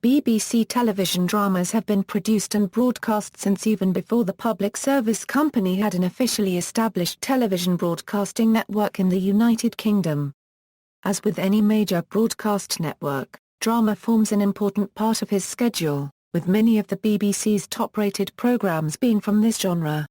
BBC television dramas have been produced and broadcast since even before the public service company had an officially established television broadcasting network in the United Kingdom. As with any major broadcast network, drama forms an important part of his schedule, with many of the BBC's top-rated programmes being from this genre.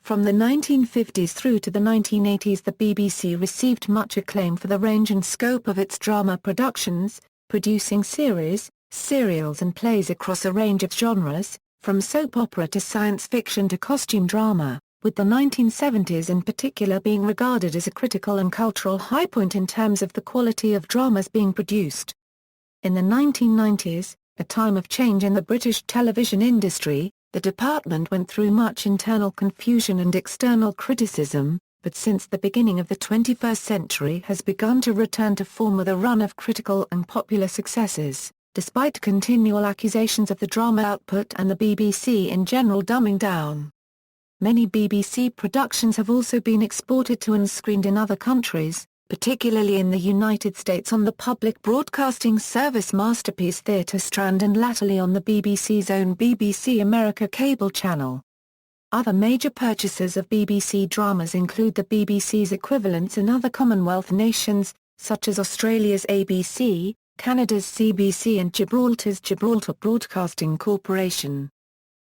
From the 1950s through to the 1980s, the BBC received much acclaim for the range and scope of its drama productions, producing series, serials and plays across a range of genres, from soap opera to science fiction to costume drama, with the 1970s in particular being regarded as a critical and cultural high point in terms of the quality of dramas being produced. In the 1990s, a time of change in the British television industry, the department went through much internal confusion and external criticism, but since the beginning of the 21st century has begun to return to form with a run of critical and popular successes, despite continual accusations of the drama output and the BBC in general dumbing down. Many BBC productions have also been exported to and screened in other countries, particularly in the United States on the public broadcasting service Masterpiece Theatre Strand and latterly on the BBC's own BBC America cable channel. Other major purchasers of BBC dramas include the BBC's equivalents in other Commonwealth nations, such as Australia's ABC, Canada's CBC and Gibraltar's Gibraltar Broadcasting Corporation.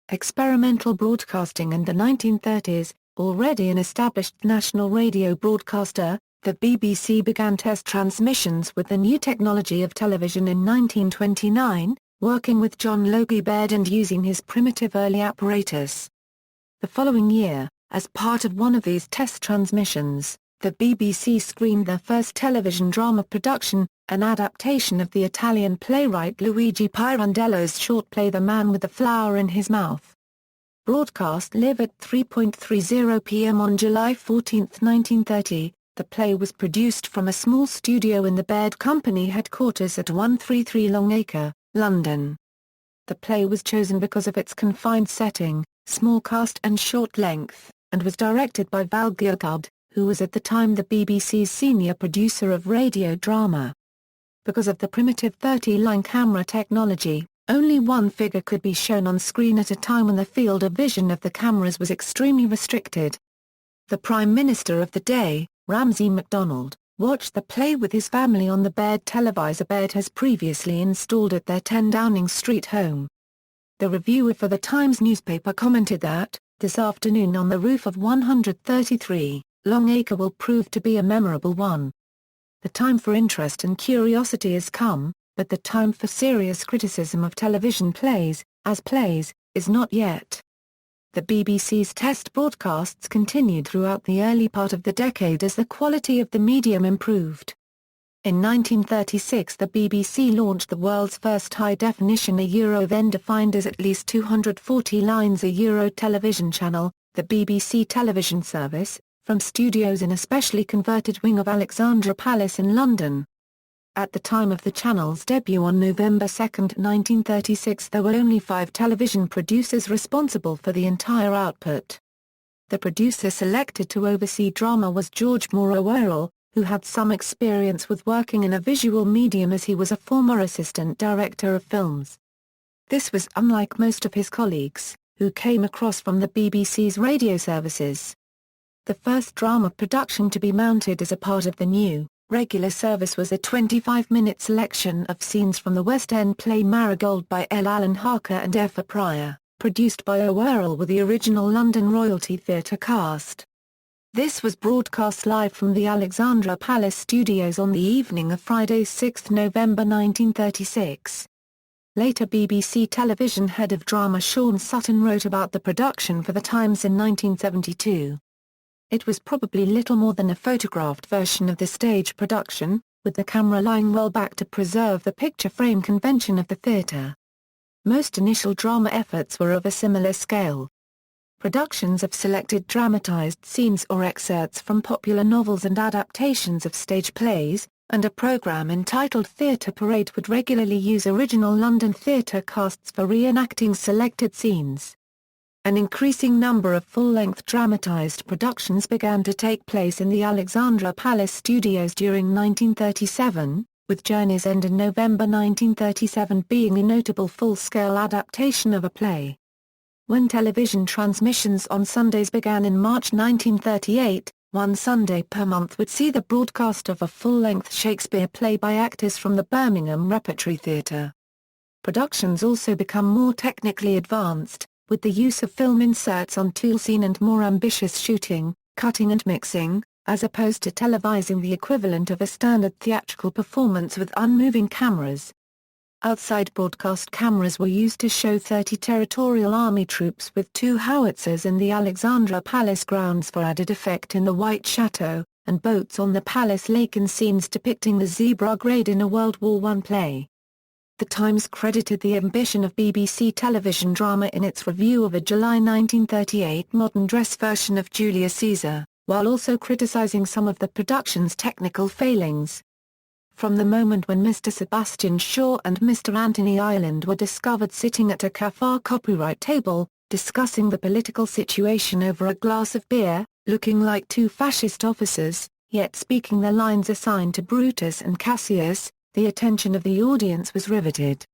Experimental broadcasting in the 1930s, already an established national radio broadcaster, the BBC began test transmissions with the new technology of television in 1929, working with John Logie Baird and using his primitive early apparatus. The following year, as part of one of these test transmissions, the BBC screened their first television drama production, an adaptation of the Italian playwright Luigi Pirandello's short play The Man with the Flower in His Mouth. Broadcast live at 3:30 p.m. on July 14, 1930. The play was produced from a small studio in the Baird Company headquarters at 133 Longacre, London. The play was chosen because of its confined setting, small cast and short length, and was directed by Val Gielgud, who was at the time the BBC's senior producer of radio drama. Because of the primitive 30-line camera technology, only one figure could be shown on screen at a time when the field of vision of the cameras was extremely restricted. The Prime Minister of the day, Ramsay MacDonald, watched the play with his family on the Baird televisor Baird has previously installed at their 10 Downing Street home. The reviewer for the Times newspaper commented that, "This afternoon on the roof of 133, Longacre will prove to be a memorable one. The time for interest and curiosity has come, but the time for serious criticism of television plays, as plays, is not yet." The BBC's test broadcasts continued throughout the early part of the decade as the quality of the medium improved. In 1936 the BBC launched the world's first high-definition Euro then defined as at least 240 lines a Euro television channel, the BBC television service, from studios in a specially converted wing of Alexandra Palace in London. At the time of the channel's debut on November 2, 1936 there were only 5 television producers responsible for the entire output. The producer selected to oversee drama was George Moore O'Earl, who had some experience with working in a visual medium as he was a former assistant director of films. This was unlike most of his colleagues, who came across from the BBC's radio services. The first drama production to be mounted as a part of the new, regular service was a 25-minute selection of scenes from the West End play Marigold by L. Allen Harker and Effa Pryor, produced by O'Earl with the original London Royalty Theatre cast. This was broadcast live from the Alexandra Palace studios on the evening of Friday 6 November 1936. Later BBC television head of drama Sean Sutton wrote about the production for The Times in 1972. It was probably little more than a photographed version of the stage production, with the camera lying well back to preserve the picture frame convention of the theatre. Most initial drama efforts were of a similar scale. Productions of selected dramatized scenes or excerpts from popular novels and adaptations of stage plays, and a program entitled Theatre Parade would regularly use original London theatre casts for reenacting selected scenes. An increasing number of full-length dramatized productions began to take place in the Alexandra Palace studios during 1937, with Journey's End in November 1937 being a notable full-scale adaptation of a play. When television transmissions on Sundays began in March 1938, one Sunday per month would see the broadcast of a full-length Shakespeare play by actors from the Birmingham Repertory Theatre. Productions also become more technically advanced, with the use of film inserts on tool scene and more ambitious shooting, cutting and mixing, as opposed to televising the equivalent of a standard theatrical performance with unmoving cameras. Outside broadcast cameras were used to show 30 Territorial Army troops with 2 howitzers in the Alexandra Palace grounds for added effect in the White Chateau, and boats on the Palace Lake in scenes depicting the Zeebrugge raid in a World War I play. The Times credited the ambition of BBC television drama in its review of a July 1938 modern dress version of Julius Caesar, while also criticising some of the production's technical failings. From the moment when Mr. Sebastian Shaw and Mr. Anthony Ireland were discovered sitting at a Cafar copyright table, discussing the political situation over a glass of beer, looking like 2 fascist officers, yet speaking the lines assigned to Brutus and Cassius, the attention of the audience was riveted.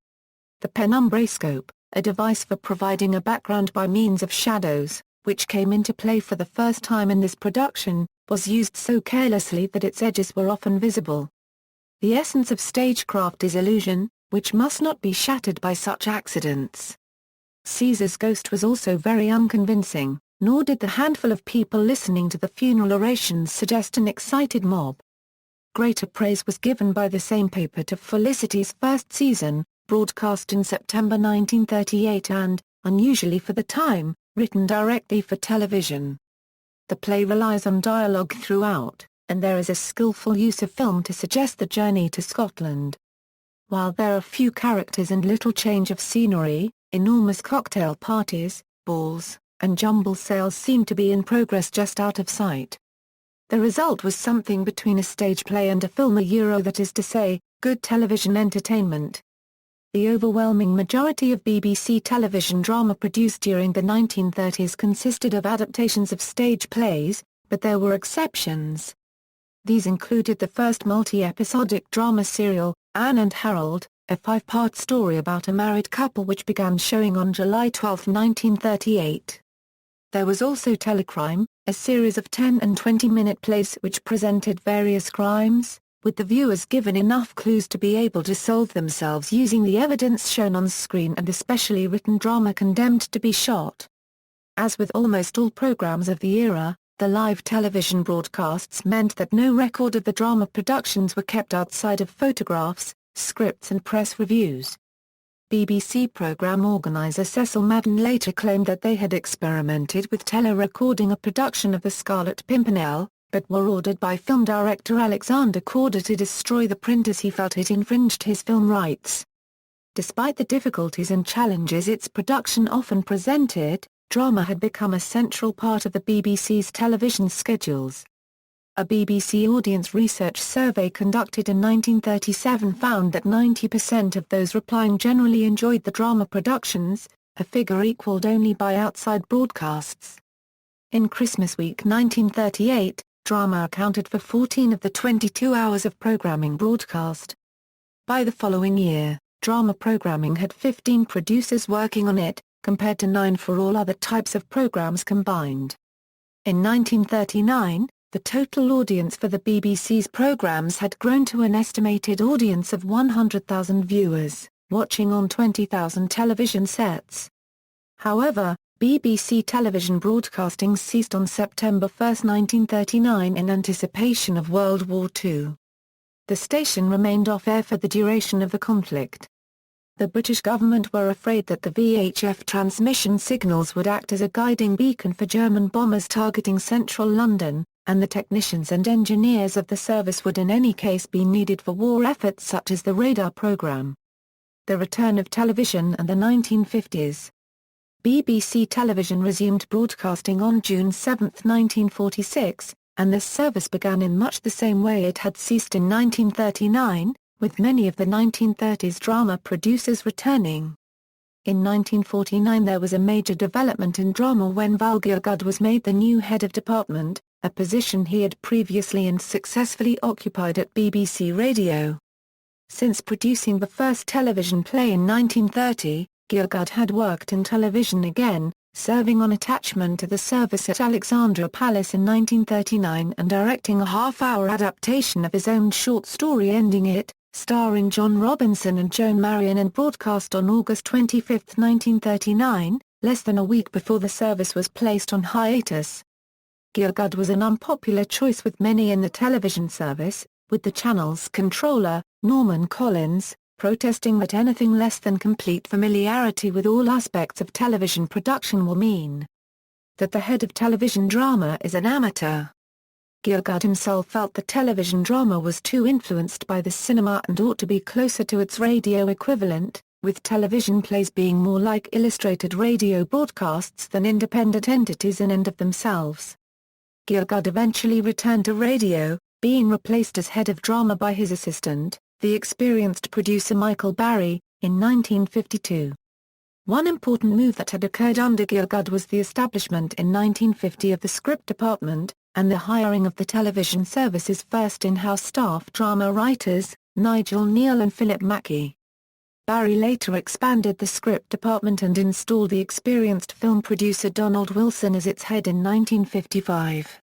The penumbrascope, a device for providing a background by means of shadows, which came into play for the first time in this production, was used so carelessly that its edges were often visible. The essence of stagecraft is illusion, which must not be shattered by such accidents. Caesar's ghost was also very unconvincing, nor did the handful of people listening to the funeral orations suggest an excited mob. Greater praise was given by the same paper to Felicity's first season, broadcast in September 1938 and, unusually for the time, written directly for television. The play relies on dialogue throughout, and there is a skillful use of film to suggest the journey to Scotland. While there are few characters and little change of scenery, enormous cocktail parties, balls, and jumble sales seem to be in progress just out of sight. The result was something between a stage play and a film, that is to say, good television entertainment. The overwhelming majority of BBC television drama produced during the 1930s consisted of adaptations of stage plays, but there were exceptions. These included the first multi-episodic drama serial, Anne and Harold, a 5-part story about a married couple which began showing on July 12, 1938. There was also Telecrime, a series of 10 and 20-minute plays which presented various crimes, with the viewers given enough clues to be able to solve themselves using the evidence shown on screen, and especially written drama condemned to be shot. As with almost all programs of the era, the live television broadcasts meant that no record of the drama productions were kept outside of photographs, scripts and press reviews. BBC programme organiser Cecil Madden later claimed that they had experimented with tele-recording a production of The Scarlet Pimpernel, but were ordered by film director Alexander Korda to destroy the print as he felt it infringed his film rights. Despite the difficulties and challenges its production often presented, drama had become a central part of the BBC's television schedules. A BBC audience research survey conducted in 1937 found that 90% of those replying generally enjoyed the drama productions, a figure equalled only by outside broadcasts. In Christmas week 1938, drama accounted for 14 of the 22 hours of programming broadcast. By the following year, drama programming had 15 producers working on it, compared to 9 for all other types of programs combined. In 1939, the total audience for the BBC's programs had grown to an estimated audience of 100,000 viewers, watching on 20,000 television sets. However, BBC television broadcasting ceased on September 1, 1939 in anticipation of World War II. The station remained off-air for the duration of the conflict. The British government were afraid that the VHF transmission signals would act as a guiding beacon for German bombers targeting central London, and the technicians and engineers of the service would in any case be needed for war efforts such as the radar program. The return of television and the 1950s. BBC Television resumed broadcasting on June 7, 1946, and this service began in much the same way it had ceased in 1939, with many of the 1930s drama producers returning. In 1949 there was a major development in drama when Val Gielgud was made the new head of department, a position he had previously and successfully occupied at BBC Radio. Since producing the first television play in 1930, Gielgud had worked in television again, serving on attachment to the service at Alexandra Palace in 1939 and directing a half-hour adaptation of his own short story Ending It, starring John Robinson and Joan Marion, and broadcast on August 25, 1939, less than a week before the service was placed on hiatus. Gielgud was an unpopular choice with many in the television service, with the channel's controller, Norman Collins, protesting that anything less than complete familiarity with all aspects of television production will mean that the head of television drama is an amateur. Gielgud himself felt the television drama was too influenced by the cinema and ought to be closer to its radio equivalent, with television plays being more like illustrated radio broadcasts than independent entities in and of themselves. Gielgud eventually returned to radio, being replaced as head of drama by his assistant, the experienced producer Michael Barry, in 1952. One important move that had occurred under Gielgud was the establishment in 1950 of the script department, and the hiring of the television service's first in-house staff drama writers, Nigel Neal and Philip Mackey. Barry later expanded the script department and installed the experienced film producer Donald Wilson as its head in 1955.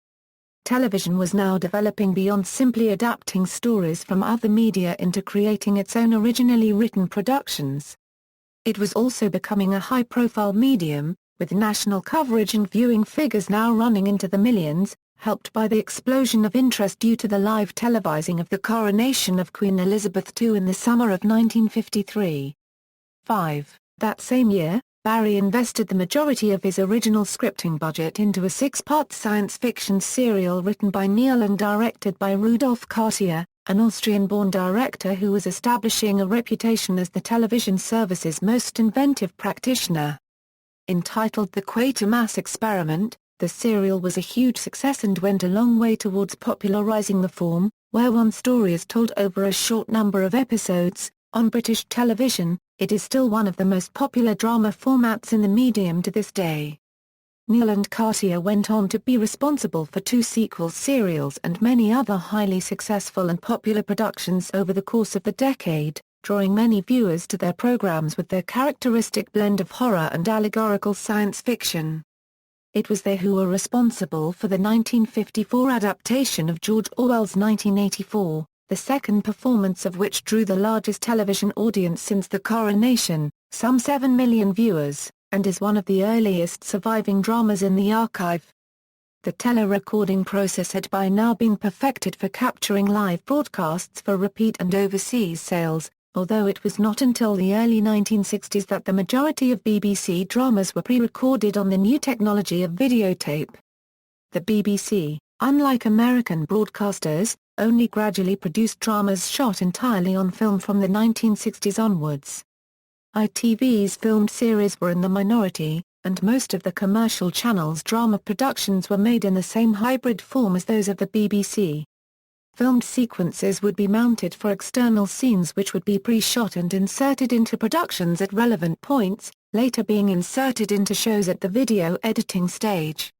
Television was now developing beyond simply adapting stories from other media into creating its own originally written productions. It was also becoming a high-profile medium, with national coverage and viewing figures now running into the millions, helped by the explosion of interest due to the live televising of the coronation of Queen Elizabeth II in the summer of 1953. 5. That same year, Barry invested the majority of his original scripting budget into a 6-part science fiction serial written by Neal and directed by Rudolf Cartier, an Austrian-born director who was establishing a reputation as the television service's most inventive practitioner. Entitled The Quatermass Experiment, the serial was a huge success and went a long way towards popularizing the form, where one story is told over a short number of episodes. On British television, it is still one of the most popular drama formats in the medium to this day. Neal and Cartier went on to be responsible for 2 sequel serials and many other highly successful and popular productions over the course of the decade, drawing many viewers to their programs with their characteristic blend of horror and allegorical science fiction. It was they who were responsible for the 1954 adaptation of George Orwell's 1984, the second performance of which drew the largest television audience since the coronation, some 7 million viewers, and is one of the earliest surviving dramas in the archive. The tele-recording process had by now been perfected for capturing live broadcasts for repeat and overseas sales, although it was not until the early 1960s that the majority of BBC dramas were pre-recorded on the new technology of videotape. The BBC, unlike American broadcasters, only gradually produced dramas shot entirely on film from the 1960s onwards. ITV's filmed series were in the minority, and most of the commercial channel's drama productions were made in the same hybrid form as those of the BBC. Filmed sequences would be mounted for external scenes which would be pre-shot and inserted into productions at relevant points, later being inserted into shows at the video editing stage.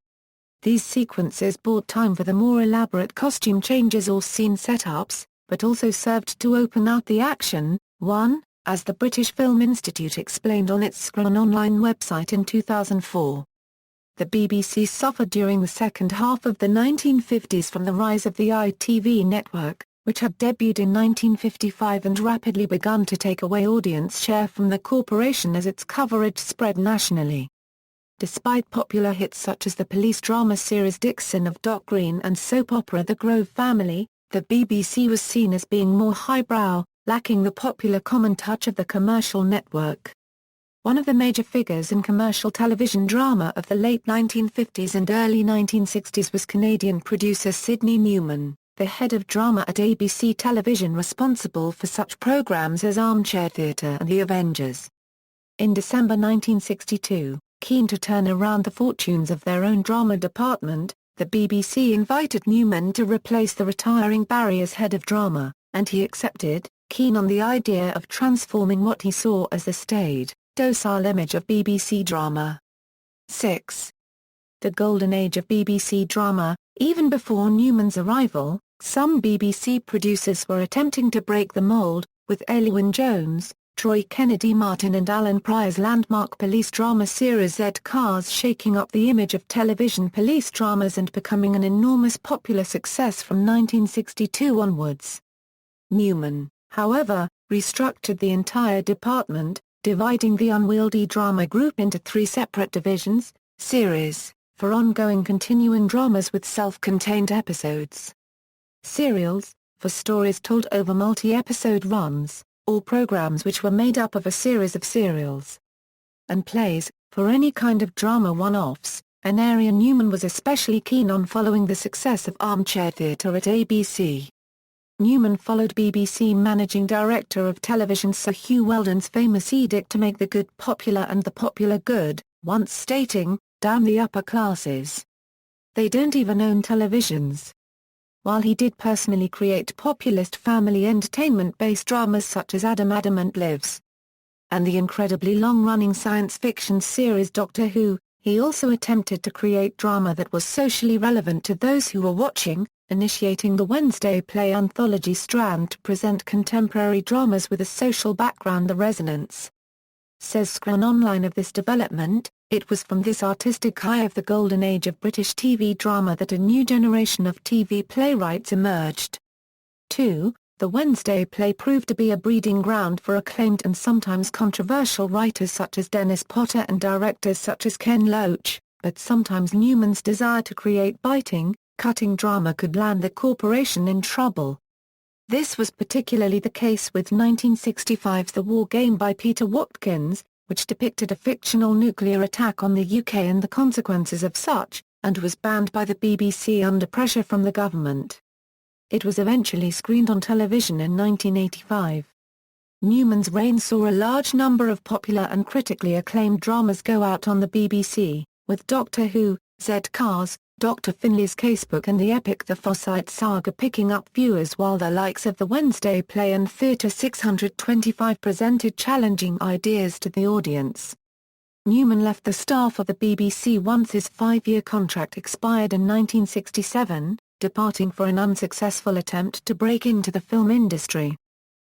These sequences bought time for the more elaborate costume changes or scene setups, but also served to open out the action. 1, as the British Film Institute explained on its Scran online website in 2004. The BBC suffered during the second half of the 1950s from the rise of the ITV network, which had debuted in 1955 and rapidly begun to take away audience share from the corporation as its coverage spread nationally. Despite popular hits such as the police drama series Dixon of Dock Green and soap opera The Grove Family, the BBC was seen as being more highbrow, lacking the popular common touch of the commercial network. One of the major figures in commercial television drama of the late 1950s and early 1960s was Canadian producer Sidney Newman, the head of drama at ABC Television, responsible for such programs as Armchair Theatre and The Avengers. In December 1962, keen to turn around the fortunes of their own drama department, the BBC invited Newman to replace the retiring Barry as head of drama, and he accepted, keen on the idea of transforming what he saw as the staid, docile image of BBC drama. 6. The golden age of BBC drama. Even before Newman's arrival, some BBC producers were attempting to break the mold, with Elwyn Jones, Troy Kennedy Martin and Alan Pryor's landmark police drama series Z Cars, shaking up the image of television police dramas and becoming an enormous popular success from 1962 onwards. Newman, however, restructured the entire department, dividing the unwieldy drama group into 3 separate divisions: series, for ongoing continuing dramas with self-contained episodes; serials, for stories told over multi-episode runs, or programs which were made up of a series of serials; and plays, for any kind of drama one-offs, an area Newman was especially keen on following the success of armchair theatre at ABC. Newman followed BBC managing director of television Sir Hugh Weldon's famous edict to make the good popular and the popular good, once stating, "Damn the upper classes. They don't even own televisions." While he did personally create populist family entertainment-based dramas such as Adam Adamant Lives and the incredibly long-running science fiction series Doctor Who, he also attempted to create drama that was socially relevant to those who were watching, initiating the Wednesday Play anthology strand to present contemporary dramas with a social background. The resonance, says Scran Online of this development, it was from this artistic high of the golden age of British TV drama that a new generation of TV playwrights emerged. 2. The Wednesday Play proved to be a breeding ground for acclaimed and sometimes controversial writers such as Dennis Potter and directors such as Ken Loach, but sometimes Newman's desire to create biting, cutting drama could land the corporation in trouble. This was particularly the case with 1965's The War Game by Peter Watkins, which depicted a fictional nuclear attack on the UK and the consequences of such, and was banned by the BBC under pressure from the government. It was eventually screened on television in 1985. Newman's reign saw a large number of popular and critically acclaimed dramas go out on the BBC, with Doctor Who, Z Cars, Dr. Finlay's Casebook and the epic The Forsyte Saga picking up viewers, while the likes of the Wednesday Play and Theatre 625 presented challenging ideas to the audience. Newman left the staff of the BBC once his 5-year contract expired in 1967, departing for an unsuccessful attempt to break into the film industry.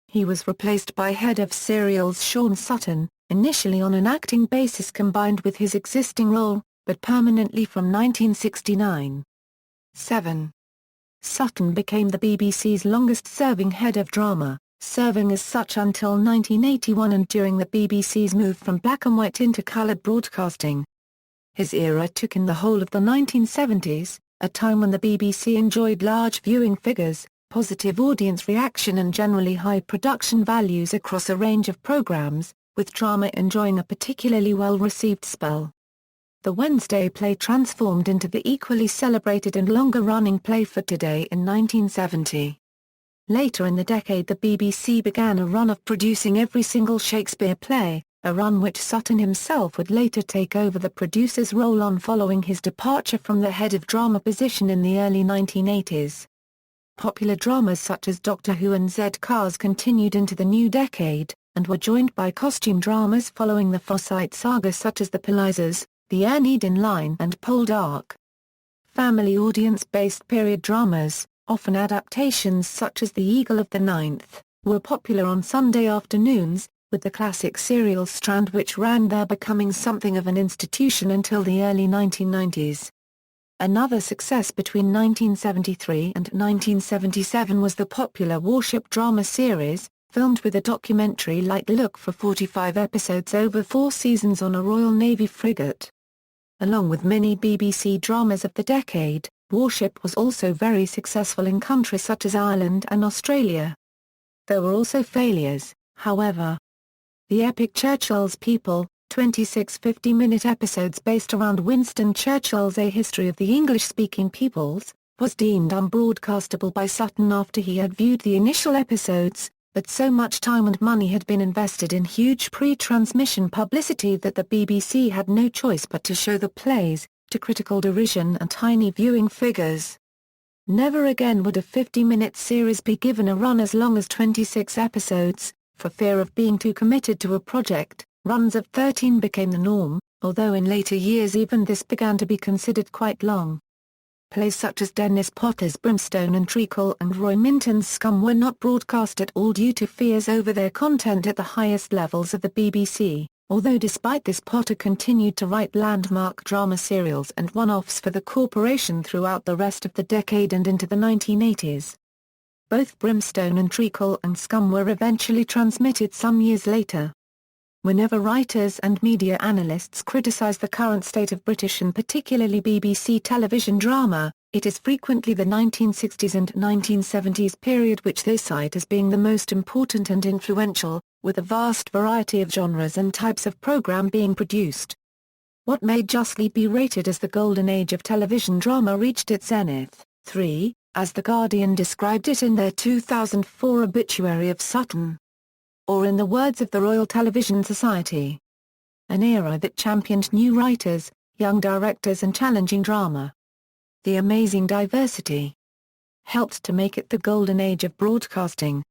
He was replaced by head of serials Sean Sutton, initially on an acting basis combined with his existing role, but permanently from 1969. 7. Sutton became the BBC's longest-serving head of drama, serving as such until 1981 and during the BBC's move from black and white into coloured broadcasting. His era took in the whole of the 1970s, a time when the BBC enjoyed large viewing figures, positive audience reaction and generally high production values across a range of programmes, with drama enjoying a particularly well-received spell. The Wednesday Play transformed into the equally celebrated and longer-running Play for Today in 1970. Later in the decade the BBC began a run of producing every single Shakespeare play, a run which Sutton himself would later take over the producer's role on following his departure from the head of drama position in the early 1980s. Popular dramas such as Doctor Who and Z Cars continued into the new decade, and were joined by costume dramas following the Forsyte Saga such as The Polizers, The Aeneid Line and Poldark. Family audience-based period dramas, often adaptations such as The Eagle of the Ninth, were popular on Sunday afternoons, with the classic serial strand which ran there becoming something of an institution until the early 1990s. Another success between 1973 and 1977 was the popular warship drama series, filmed with a documentary-like look for 45 episodes over 4 seasons on a Royal Navy frigate. Along with many BBC dramas of the decade, Warship was also very successful in countries such as Ireland and Australia. There were also failures, however. The epic Churchill's People, 26 50-minute episodes based around Winston Churchill's A History of the English-Speaking Peoples, was deemed unbroadcastable by Sutton after he had viewed the initial episodes, but so much time and money had been invested in huge pre-transmission publicity that the BBC had no choice but to show the plays, to critical derision and tiny viewing figures. Never again would a 50-minute series be given a run as long as 26 episodes, for fear of being too committed to a project. Runs of 13 became the norm, although in later years even this began to be considered quite long. Plays such as Dennis Potter's Brimstone and Treacle and Roy Minton's Scum were not broadcast at all due to fears over their content at the highest levels of the BBC, although despite this Potter continued to write landmark drama serials and one-offs for the corporation throughout the rest of the decade and into the 1980s. Both Brimstone and Treacle and Scum were eventually transmitted some years later. Whenever writers and media analysts criticise the current state of British and particularly BBC television drama, it is frequently the 1960s and 1970s period which they cite as being the most important and influential, with a vast variety of genres and types of programme being produced. What may justly be rated as the golden age of television drama reached its zenith, as The Guardian described it in their 2004 obituary of Sutton. Or in the words of the Royal Television Society, an era that championed new writers, young directors and challenging drama. The amazing diversity helped to make it the golden age of broadcasting.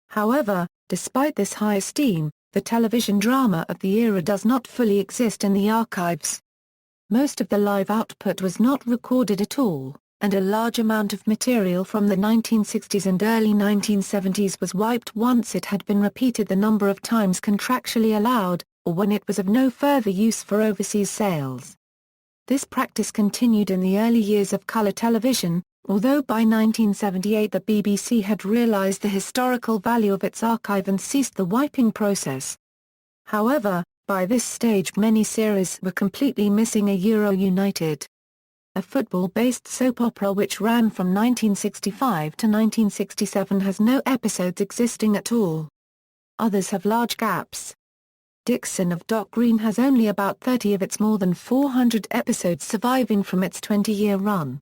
However, despite this high esteem, the television drama of the era does not fully exist in the archives. Most of the live output was not recorded at all, and a large amount of material from the 1960s and early 1970s was wiped once it had been repeated the number of times contractually allowed, or when it was of no further use for overseas sales. This practice continued in the early years of colour television, although by 1978 the BBC had realised the historical value of its archive and ceased the wiping process. However, by this stage many series were completely missing. United, a football-based soap opera which ran from 1965 to 1967, has no episodes existing at all. Others have large gaps. Dixon of Dock Green has only about 30 of its more than 400 episodes surviving from its 20-year run.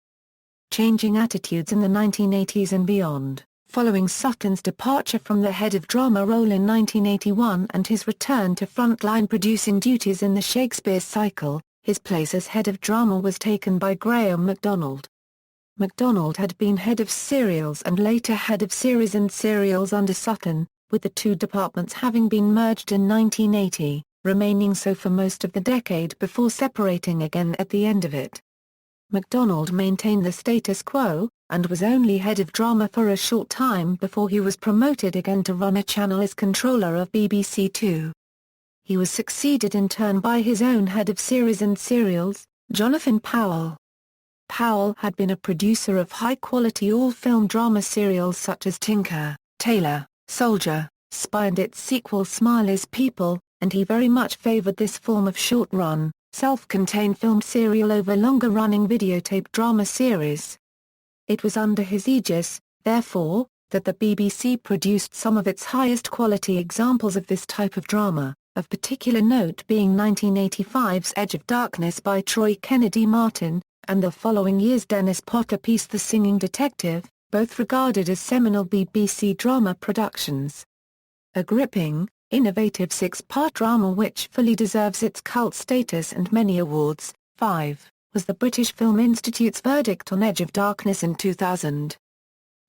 Changing attitudes in the 1980s and beyond. Following Sutton's departure from the head of drama role in 1981 and his return to frontline producing duties in the Shakespeare cycle, his place as head of drama was taken by Graham MacDonald. MacDonald had been head of serials and later head of series and serials under Sutton, with the two departments having been merged in 1980, remaining so for most of the decade before separating again at the end of it. MacDonald maintained the status quo, and was only head of drama for a short time before he was promoted again to run a channel as controller of BBC Two. He was succeeded in turn by his own head of series and serials, Jonathan Powell. Powell had been a producer of high-quality all-film drama serials such as Tinker, Tailor, Soldier, Spy and its sequel Smiley's People, and he very much favoured this form of short-run, self-contained film serial over longer-running videotape drama series. It was under his aegis, therefore, that the BBC produced some of its highest-quality examples of this type of drama, of particular note being 1985's Edge of Darkness by Troy Kennedy Martin, and the following year's Dennis Potter piece The Singing Detective, both regarded as seminal BBC drama productions. A gripping, innovative six-part drama which fully deserves its cult status and many awards, was the British Film Institute's verdict on Edge of Darkness in 2000.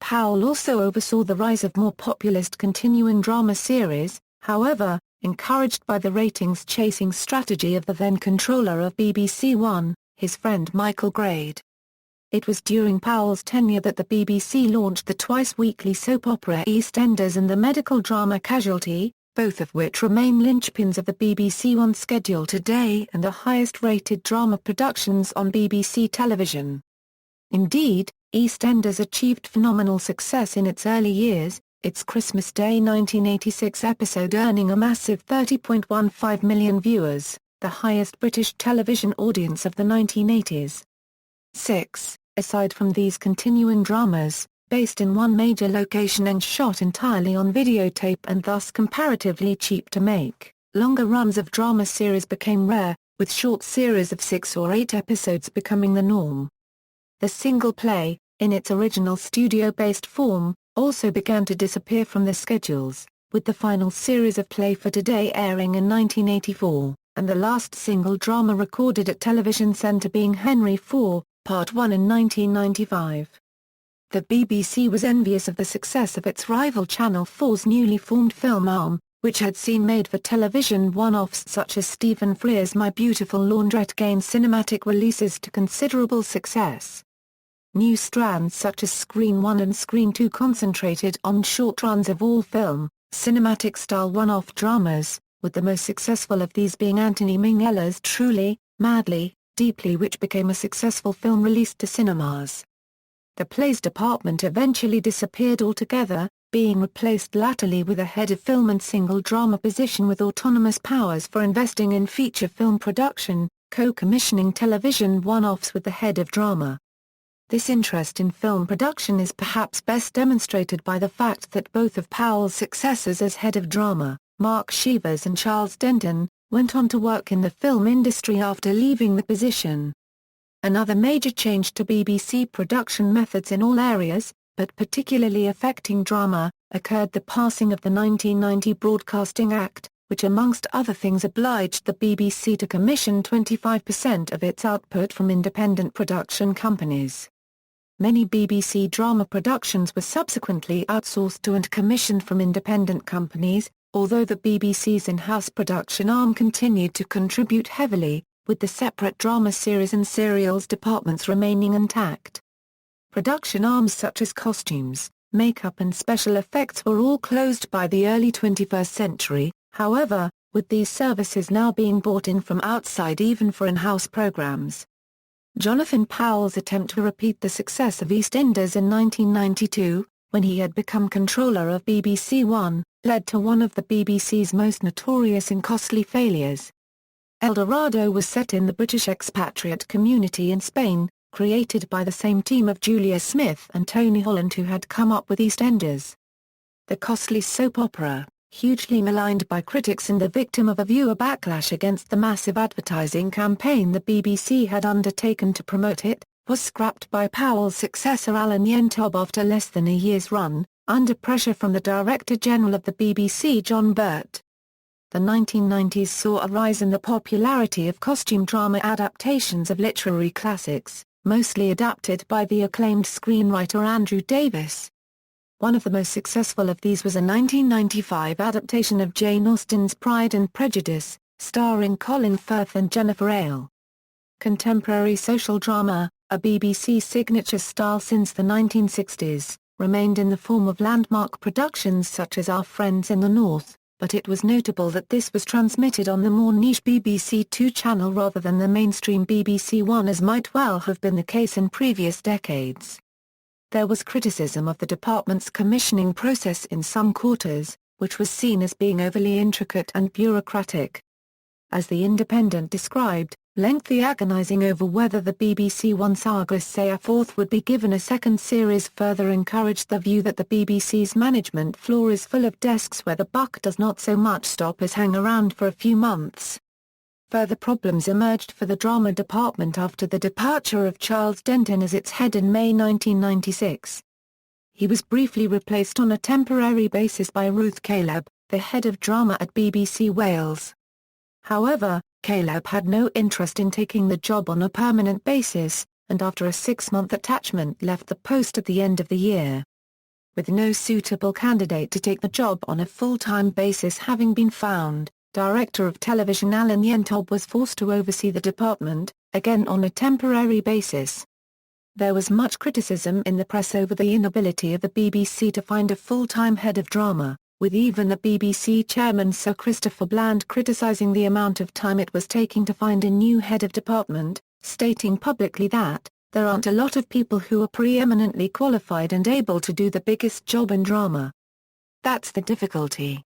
Powell also oversaw the rise of more populist continuing drama series, however, encouraged by the ratings-chasing strategy of the then-controller of BBC One, his friend Michael Grade. It was during Powell's tenure that the BBC launched the twice-weekly soap opera EastEnders and the medical drama Casualty, both of which remain linchpins of the BBC One schedule today and the highest-rated drama productions on BBC television. Indeed, EastEnders achieved phenomenal success in its early years, its Christmas Day 1986 episode earning a massive 30.15 million viewers, the highest British television audience of the 1980s. Aside from these continuing dramas, based in one major location and shot entirely on videotape and thus comparatively cheap to make, longer runs of drama series became rare, with short series of 6 or 8 episodes becoming the norm. The single play, in its original studio-based form, also began to disappear from the schedules, with the final series of Play for Today airing in 1984, and the last single drama recorded at Television Centre being Henry IV, Part 1 in 1995. The BBC was envious of the success of its rival Channel 4's newly formed film arm, which had seen made-for-television one-offs such as Stephen Frears' My Beautiful Laundrette gained cinematic releases to considerable success. New strands such as Screen 1 and Screen 2 concentrated on short runs of all film, cinematic-style one-off dramas, with the most successful of these being Anthony Minghella's Truly, Madly, Deeply, which became a successful film released to cinemas. The plays department eventually disappeared altogether, being replaced latterly with a head of film and single drama position with autonomous powers for investing in feature film production, co-commissioning television one-offs with the head of drama. This interest in film production is perhaps best demonstrated by the fact that both of Powell's successors as head of drama, Mark Shevers and Charles Denton, went on to work in the film industry after leaving the position. Another major change to BBC production methods in all areas, but particularly affecting drama, occurred the passing of the 1990 Broadcasting Act, which amongst other things obliged the BBC to commission 25% of its output from independent production companies. Many BBC drama productions were subsequently outsourced to and commissioned from independent companies, although the BBC's in-house production arm continued to contribute heavily, with the separate drama series and serials departments remaining intact. Production arms such as costumes, makeup and special effects were all closed by the early 21st century, however, with these services now being bought in from outside even for in-house programs. Jonathan Powell's attempt to repeat the success of EastEnders in 1992, when he had become controller of BBC One, led to one of the BBC's most notorious and costly failures. El Dorado was set in the British expatriate community in Spain, created by the same team of Julia Smith and Tony Holland who had come up with EastEnders. The costly soap opera, hugely maligned by critics and the victim of a viewer backlash against the massive advertising campaign the BBC had undertaken to promote it, was scrapped by Powell's successor Alan Yentob after less than a year's run, under pressure from the Director General of the BBC John Burt. The 1990s saw a rise in the popularity of costume drama adaptations of literary classics, mostly adapted by the acclaimed screenwriter Andrew Davis. One of the most successful of these was a 1995 adaptation of Jane Austen's Pride and Prejudice, starring Colin Firth and Jennifer Hale. Contemporary social drama, a BBC signature style since the 1960s, remained in the form of landmark productions such as Our Friends in the North, but it was notable that this was transmitted on the more niche BBC Two channel rather than the mainstream BBC One, as might well have been the case in previous decades. There was criticism of the department's commissioning process in some quarters, which was seen as being overly intricate and bureaucratic. As The Independent described, lengthy agonizing over whether the BBC One's Argus Say a Fourth would be given a second series further encouraged the view that the BBC's management floor is full of desks where the buck does not so much stop as hang around for a few months. Further problems emerged for the drama department after the departure of Charles Denton as its head in May 1996. He was briefly replaced on a temporary basis by Ruth Caleb, the head of drama at BBC Wales. However, Caleb had no interest in taking the job on a permanent basis, and after a 6-month attachment left the post at the end of the year. With no suitable candidate to take the job on a full-time basis having been found, Director of Television Alan Yentob was forced to oversee the department, again on a temporary basis. There was much criticism in the press over the inability of the BBC to find a full-time head of drama, with even the BBC chairman Sir Christopher Bland criticising the amount of time it was taking to find a new head of department, stating publicly that, "There aren't a lot of people who are preeminently qualified and able to do the biggest job in drama. That's the difficulty."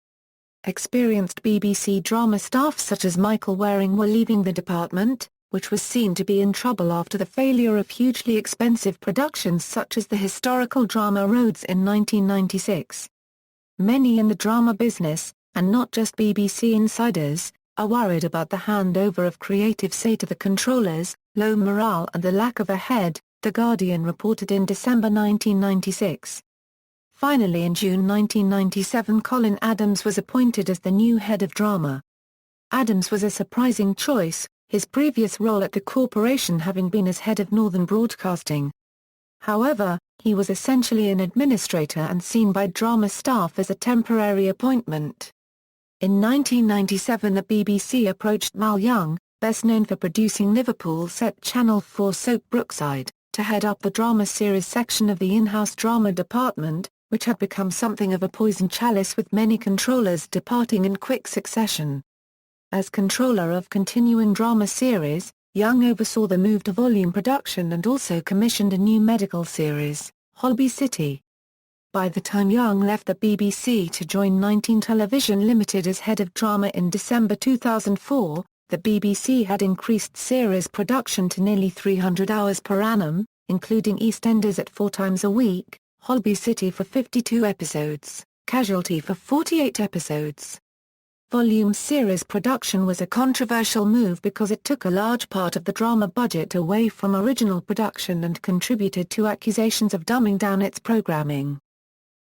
Experienced BBC drama staff such as Michael Waring were leaving the department, which was seen to be in trouble after the failure of hugely expensive productions such as the historical drama Rhodes in 1996. Many in the drama business, and not just BBC insiders, are worried about the handover of creative say to the controllers, low morale and the lack of a head, The Guardian reported in December 1996. Finally, in June 1997, Colin Adams was appointed as the new head of drama. Adams was a surprising choice, his previous role at the corporation having been as head of Northern Broadcasting. However, he was essentially an administrator and seen by drama staff as a temporary appointment. In 1997 the BBC approached Mal Young, best known for producing Liverpool-set Channel 4 soap Brookside, to head up the drama series section of the in-house drama department, which had become something of a poisoned chalice with many controllers departing in quick succession. As controller of continuing drama series, Young oversaw the move to volume production and also commissioned a new medical series, Holby City. By the time Young left the BBC to join 19 Television Limited as head of drama in December 2004, the BBC had increased series production to nearly 300 hours per annum, including EastEnders at 4 times a week, Holby City for 52 episodes, Casualty for 48 episodes. Volume series production was a controversial move because it took a large part of the drama budget away from original production and contributed to accusations of dumbing down its programming.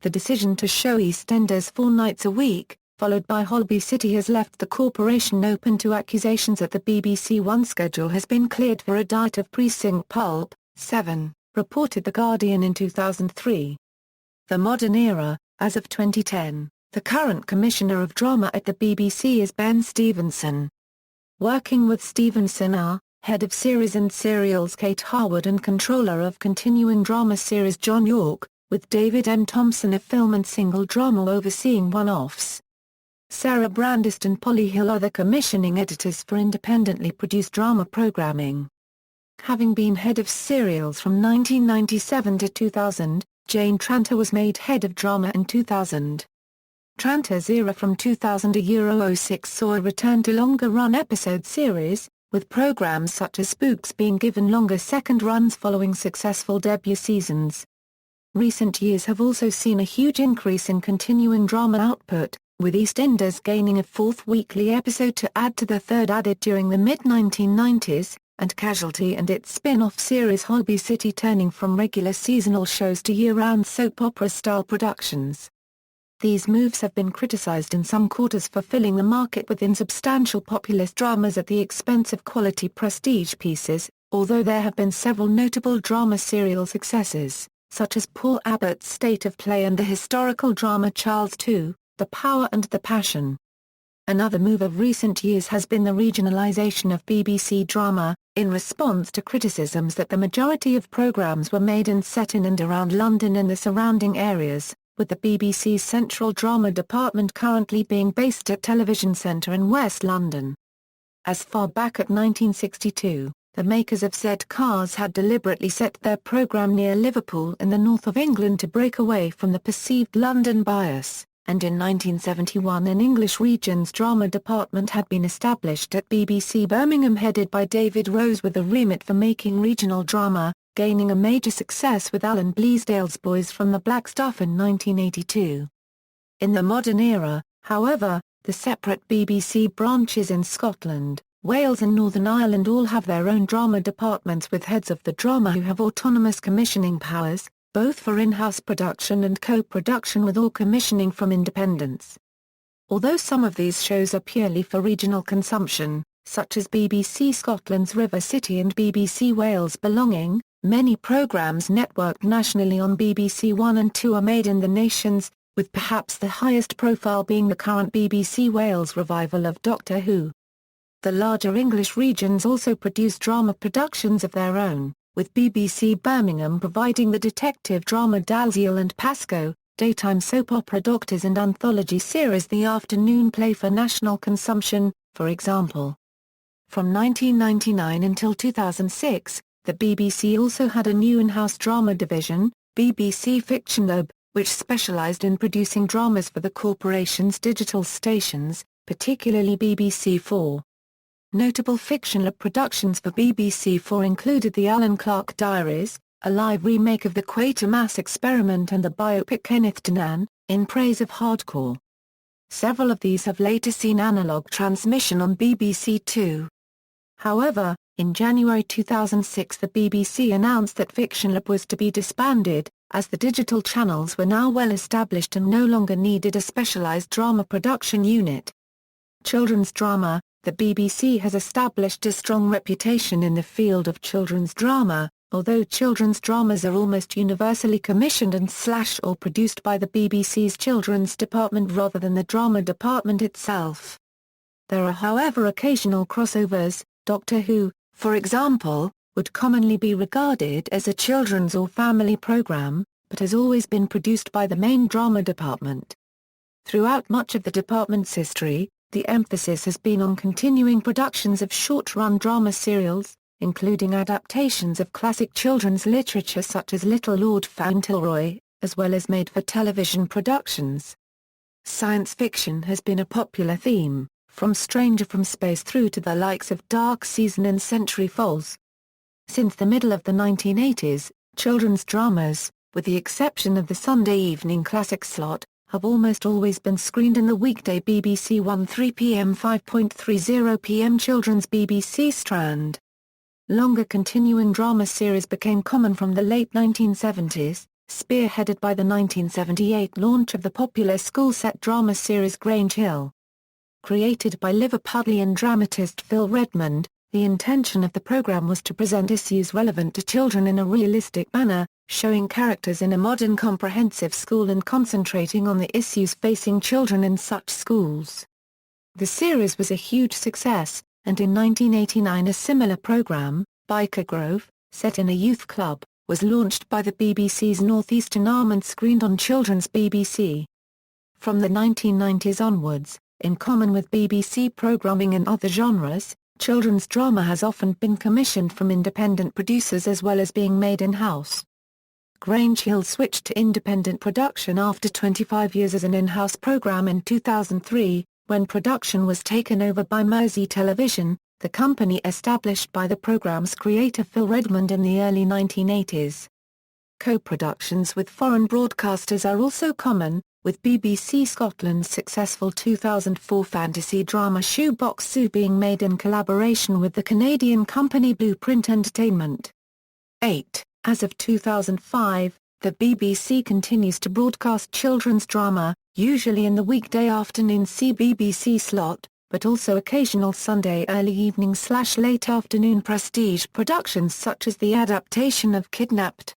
The decision to show EastEnders 4 nights a week, followed by Holby City, has left the corporation open to accusations that the BBC One schedule has been cleared for a diet of precinct pulp. 7, reported The Guardian in 2003. The modern era. As of 2010, the current commissioner of drama at the BBC is Ben Stevenson. Working with Stevenson are, head of series and serials Kate Harwood and controller of continuing drama series John York, with David M. Thompson of film and single drama overseeing one-offs. Sarah Brandist and Polly Hill are the commissioning editors for independently produced drama programming. Having been head of serials from 1997 to 2000, Jane Tranter was made head of drama in 2000. Tranter's era from 2000 to 06 saw a return to longer-run episode series, with programs such as Spooks being given longer second runs following successful debut seasons. Recent years have also seen a huge increase in continuing drama output, with EastEnders gaining a 4th weekly episode to add to the 3rd added during the mid-1990s, and Casualty and its spin-off series Holby City turning from regular seasonal shows to year-round soap opera-style productions. These moves have been criticized in some quarters for filling the market with insubstantial populist dramas at the expense of quality prestige pieces, although there have been several notable drama serial successes, such as Paul Abbott's State of Play and the historical drama Charles II, The Power and the Passion. Another move of recent years has been the regionalisation of BBC drama, in response to criticisms that the majority of programmes were made and set in and around London and the surrounding areas, with the BBC's Central Drama Department currently being based at Television Centre in West London. As far back as 1962, the makers of Z Cars had deliberately set their programme near Liverpool in the north of England to break away from the perceived London bias, and in 1971 an English region's drama department had been established at BBC Birmingham headed by David Rose with a remit for making regional drama, gaining a major success with Alan Bleasdale's Boys from the Black Stuff in 1982. In the modern era, however, the separate BBC branches in Scotland, Wales and Northern Ireland all have their own drama departments with heads of the drama who have autonomous commissioning powers, both for in-house production and co-production with all commissioning from independents. Although some of these shows are purely for regional consumption, such as BBC Scotland's River City and BBC Wales Belonging, many programmes networked nationally on BBC One and Two are made in the nations, with perhaps the highest profile being the current BBC Wales revival of Doctor Who. The larger English regions also produce drama productions of their own, with BBC Birmingham providing the detective drama Dalziel and Pascoe, daytime soap opera Doctors and anthology series The Afternoon Play for national consumption, for example. From 1999 until 2006, the BBC also had a new in-house drama division, BBC Fiction Lab, which specialised in producing dramas for the corporation's digital stations, particularly BBC 4. Notable Fiction Lab productions for BBC 4 included The Alan Clark Diaries, a live remake of The Quatermass Experiment, and the biopic Kenneth Donan, In Praise of Hardcore. Several of these have later seen analogue transmission on BBC 2. However, in January 2006 the BBC announced that Fiction Lab was to be disbanded, as the digital channels were now well established and no longer needed a specialised drama production unit. Children's drama. The BBC has established a strong reputation in the field of children's drama, Although children's dramas are almost universally commissioned and / or produced by the BBC's children's department rather than the drama department itself. There are however occasional crossovers. Doctor Who, for example, would commonly be regarded as a children's or family program, but has always been produced by the main drama department. Throughout much of the department's history, the emphasis has been on continuing productions of short-run drama serials, including adaptations of classic children's literature such as Little Lord Fauntleroy, as well as made-for-television productions. Science fiction has been a popular theme, from Stranger from Space through to the likes of Dark Season and Century Falls. Since the middle of the 1980s, children's dramas, with the exception of the Sunday evening classic slot, have almost always been screened in the weekday BBC One 3 p.m. 5.30 p.m. children's BBC Strand. Longer continuing drama series became common from the late 1970s, spearheaded by the 1978 launch of the popular school-set drama series Grange Hill. Created by Liverpudlian dramatist Phil Redmond, the intention of the programme was to present issues relevant to children in a realistic manner, showing characters in a modern comprehensive school and concentrating on the issues facing children in such schools. The series was a huge success, and in 1989 a similar programme, Biker Grove, set in a youth club, was launched by the BBC's North Eastern arm and screened on Children's BBC. From the 1990s onwards, in common with BBC programming in other genres, children's drama has often been commissioned from independent producers as well as being made in-house. Grange Hill switched to independent production after 25 years as an in-house programme in 2003, when production was taken over by Mersey Television, the company established by the programme's creator Phil Redmond in the early 1980s. Co-productions with foreign broadcasters are also common, with BBC Scotland's successful 2004 fantasy drama Shoebox Sue being made in collaboration with the Canadian company Blueprint Entertainment. 8. As of 2005, the BBC continues to broadcast children's drama, usually in the weekday afternoon BBC slot, but also occasional Sunday early evening/late afternoon prestige productions such as the adaptation of Kidnapped.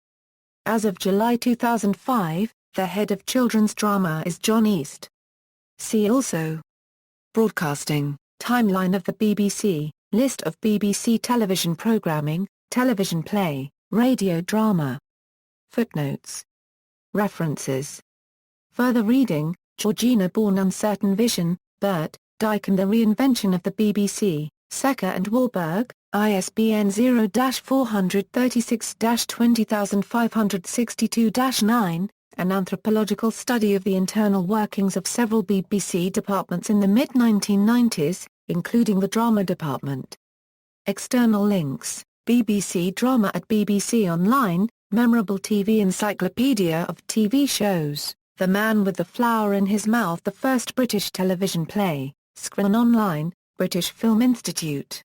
As of July 2005, the head of children's drama is John East. See also: Broadcasting, timeline of the BBC, list of BBC television programming, television play, radio drama. Footnotes. References. Further reading: Georgina Bourne Uncertain Vision, Bert, Dyke and the Reinvention of the BBC, Secker and Warburg, ISBN 0-436-20562-9, an anthropological study of the internal workings of several BBC departments in the mid-1990s, including the drama department. External links: BBC Drama at BBC Online, Memorable TV Encyclopedia of TV Shows, The Man with the Flower in His Mouth, the first British television play, Screen Online, British Film Institute.